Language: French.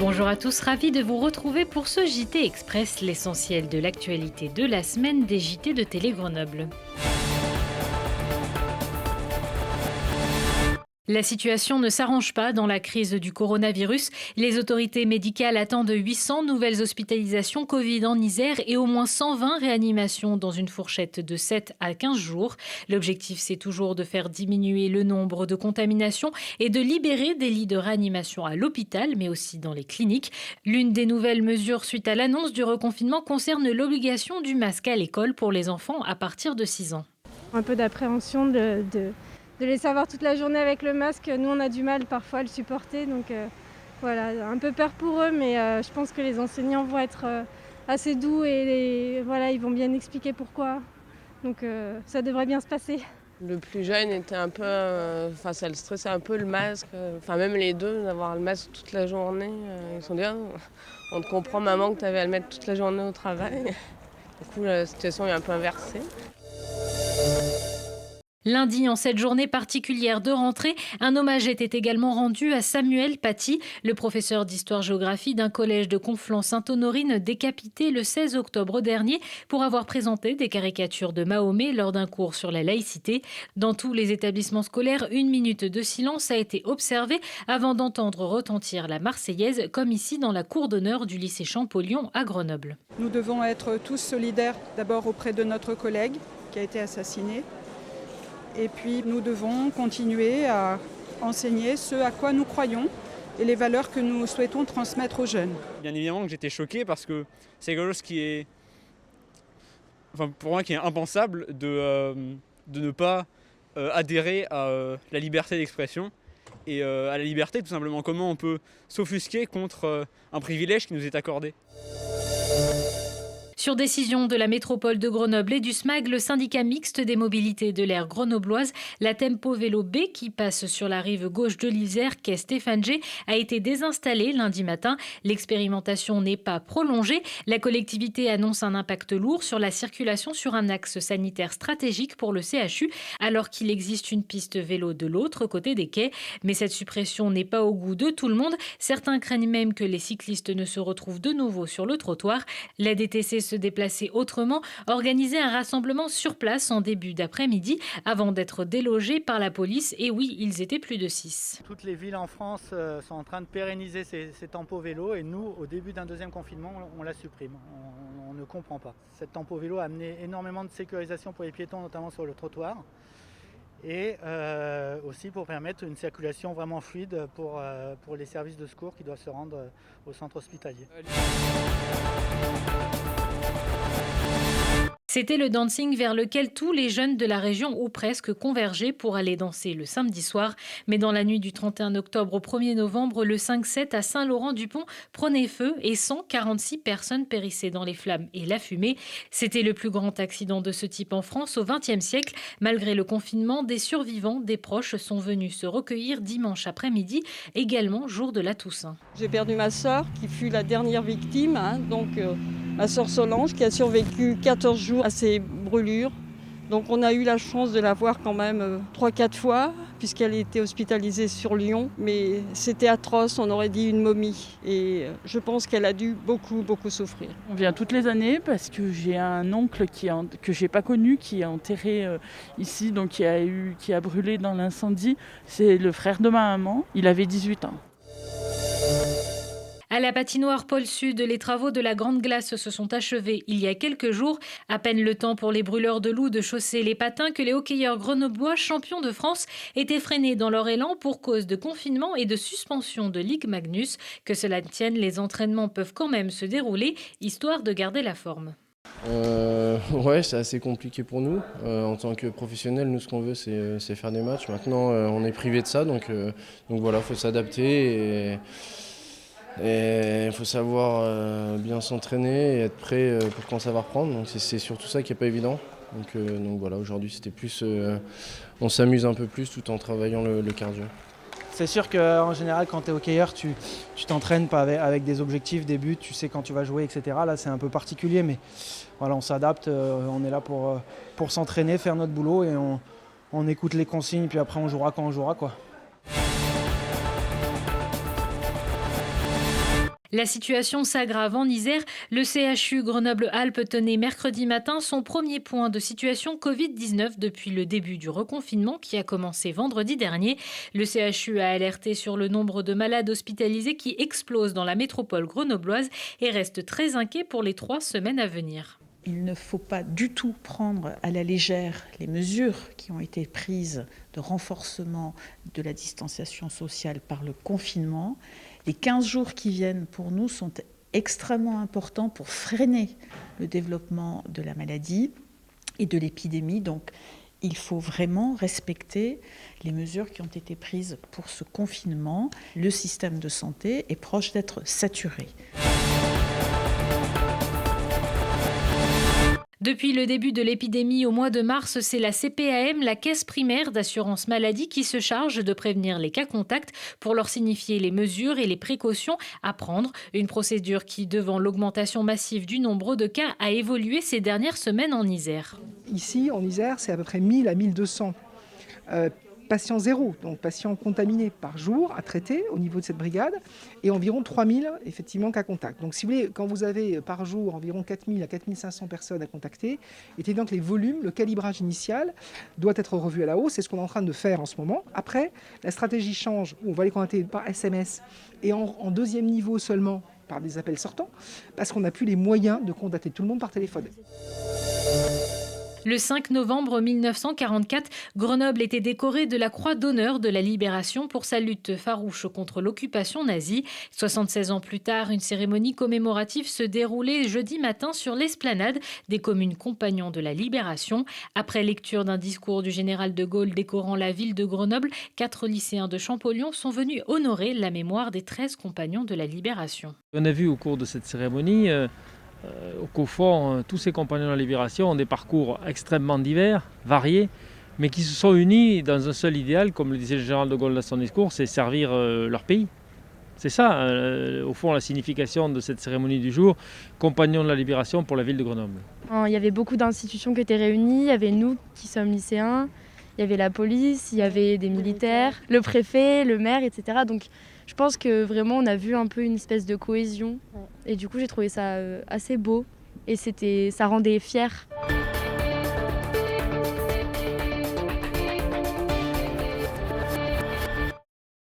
Bonjour à tous, ravi de vous retrouver pour ce JT Express, l'essentiel de l'actualité de la semaine des JT de Télé Grenoble. La situation ne s'arrange pas dans la crise du coronavirus. Les autorités médicales attendent 800 nouvelles hospitalisations Covid en Isère et au moins 120 réanimations dans une fourchette de 7 à 15 jours. L'objectif, c'est toujours de faire diminuer le nombre de contaminations et de libérer des lits de réanimation à l'hôpital, mais aussi dans les cliniques. L'une des nouvelles mesures suite à l'annonce du reconfinement concerne l'obligation du masque à l'école pour les enfants à partir de 6 ans. Un peu d'appréhension de les savoir toute la journée avec le masque. Nous, on a du mal parfois à le supporter. Donc voilà, un peu peur pour eux, mais je pense que les enseignants vont être assez doux et voilà, ils vont bien expliquer pourquoi. Donc ça devrait bien se passer. Le plus jeune était un peu, ça le stressait un peu le masque, même les deux, d'avoir le masque toute la journée. Ils sont dit, ah, on te comprend maman que tu avais à le mettre toute la journée au travail. Du coup, la situation est un peu inversée. Lundi, en cette journée particulière de rentrée, un hommage était également rendu à Samuel Paty, le professeur d'histoire-géographie d'un collège de Conflans-Sainte-Honorine décapité le 16 octobre dernier pour avoir présenté des caricatures de Mahomet lors d'un cours sur la laïcité. Dans tous les établissements scolaires, 1 minute de silence a été observée avant d'entendre retentir la Marseillaise, comme ici dans la cour d'honneur du lycée Champollion à Grenoble. Nous devons être tous solidaires d'abord auprès de notre collègue qui a été assassiné. Et puis nous devons continuer à enseigner ce à quoi nous croyons et les valeurs que nous souhaitons transmettre aux jeunes. Bien évidemment que j'étais choqué parce que c'est quelque chose qui est, pour moi, qui est impensable de ne pas adhérer à la liberté d'expression et à la liberté tout simplement. Comment on peut s'offusquer contre un privilège qui nous est accordé. Sur décision de la métropole de Grenoble et du SMAG, le syndicat mixte des mobilités de l'aire grenobloise, la Tempo Vélo B, qui passe sur la rive gauche de l'Isère, quai Stéphane G, a été désinstallée lundi matin. L'expérimentation n'est pas prolongée. La collectivité annonce un impact lourd sur la circulation sur un axe sanitaire stratégique pour le CHU, alors qu'il existe une piste vélo de l'autre côté des quais. Mais cette suppression n'est pas au goût de tout le monde. Certains craignent même que les cyclistes ne se retrouvent de nouveau sur le trottoir. La DTC se déplacer autrement, organiser un rassemblement sur place en début d'après-midi avant d'être délogés par la police. Et oui, ils étaient plus de 6. Toutes les villes en France sont en train de pérenniser ces tempos vélo et nous, au début d'un deuxième confinement, on la supprime. On ne comprend pas. Cette tempo vélo a amené énormément de sécurisation pour les piétons, notamment sur le trottoir. Et aussi pour permettre une circulation vraiment fluide pour les services de secours qui doivent se rendre au centre hospitalier. C'était le dancing vers lequel tous les jeunes de la région ou presque convergeaient pour aller danser le samedi soir. Mais dans la nuit du 31 octobre au 1er novembre, le 5-7 à Saint-Laurent-du-Pont prenait feu et 146 personnes périssaient dans les flammes et la fumée. C'était le plus grand accident de ce type en France au XXe siècle. Malgré le confinement, des survivants, des proches sont venus se recueillir dimanche après-midi, également jour de la Toussaint. J'ai perdu ma sœur qui fut la dernière victime, ma sœur Solange qui a survécu 14 jours à ces brûlures. Donc on a eu la chance de la voir quand même 3-4 fois puisqu'elle était hospitalisée sur Lyon. Mais c'était atroce, on aurait dit une momie. Et je pense qu'elle a dû beaucoup souffrir. On vient toutes les années parce que j'ai un oncle que j'ai pas connu qui est enterré ici, donc qui a brûlé dans l'incendie. C'est le frère de ma maman, il avait 18 ans. À la patinoire Pôle Sud, les travaux de la Grande Glace se sont achevés il y a quelques jours. À peine le temps pour les brûleurs de loups de chausser les patins que les hockeyeurs grenoblois, champions de France, étaient freinés dans leur élan pour cause de confinement et de suspension de Ligue Magnus. Que cela tienne, les entraînements peuvent quand même se dérouler, histoire de garder la forme. Ouais, c'est assez compliqué pour nous. En tant que professionnels, nous, ce qu'on veut, c'est faire des matchs. Maintenant, on est privé de ça, donc voilà, il faut s'adapter. Et il faut savoir bien s'entraîner et être prêt pour quand ça va reprendre. Donc c'est surtout ça qui n'est pas évident. Donc voilà, aujourd'hui c'était plus, on s'amuse un peu plus tout en travaillant le cardio. C'est sûr qu'en général quand tu es hockeyeur, tu t'entraînes pas avec des objectifs, des buts, tu sais quand tu vas jouer, etc. Là c'est un peu particulier, mais voilà, on s'adapte, on est là pour s'entraîner, faire notre boulot et on écoute les consignes, puis après on jouera quand on jouera, quoi. La situation s'aggrave en Isère. Le CHU Grenoble-Alpes tenait mercredi matin son premier point de situation Covid-19 depuis le début du reconfinement qui a commencé vendredi dernier. Le CHU a alerté sur le nombre de malades hospitalisés qui explose dans la métropole grenobloise et reste très inquiet pour les 3 semaines à venir. Il ne faut pas du tout prendre à la légère les mesures qui ont été prises de renforcement de la distanciation sociale par le confinement. Les 15 jours qui viennent pour nous sont extrêmement importants pour freiner le développement de la maladie et de l'épidémie. Donc il faut vraiment respecter les mesures qui ont été prises pour ce confinement. Le système de santé est proche d'être saturé. Depuis le début de l'épidémie au mois de mars, c'est la CPAM, la caisse primaire d'assurance maladie, qui se charge de prévenir les cas contacts pour leur signifier les mesures et les précautions à prendre. Une procédure qui, devant l'augmentation massive du nombre de cas, a évolué ces dernières semaines en Isère. Ici, en Isère, c'est à peu près 1000 à 1200 patients zéro, donc patients contaminés par jour à traiter au niveau de cette brigade, et environ 3000 effectivement cas contacts. Donc si vous voulez, quand vous avez par jour environ 4000 à 4500 personnes à contacter, il est évident que les volumes, le calibrage initial doit être revu à la hausse. C'est ce qu'on est en train de faire en ce moment. Après, la stratégie change, on va les contacter par SMS et en deuxième niveau seulement par des appels sortants, parce qu'on n'a plus les moyens de contacter tout le monde par téléphone. Le 5 novembre 1944, Grenoble était décorée de la Croix d'honneur de la Libération pour sa lutte farouche contre l'occupation nazie. 76 ans plus tard, une cérémonie commémorative se déroulait jeudi matin sur l'esplanade des communes compagnons de la Libération. Après lecture d'un discours du général de Gaulle décorant la ville de Grenoble, 4 lycéens de Champollion sont venus honorer la mémoire des 13 compagnons de la Libération. On a vu au cours de cette cérémonie qu'au fond, tous ces compagnons de la Libération ont des parcours extrêmement divers, variés, mais qui se sont unis dans un seul idéal, comme le disait le général de Gaulle dans son discours, c'est servir leur pays. C'est ça, au fond, la signification de cette cérémonie du jour, compagnons de la Libération pour la ville de Grenoble. Il y avait beaucoup d'institutions qui étaient réunies, il y avait nous qui sommes lycéens, il y avait la police, il y avait des militaires, le préfet, le maire, etc. Donc je pense que vraiment on a vu un peu une espèce de cohésion et du coup j'ai trouvé ça assez beau et ça rendait fier.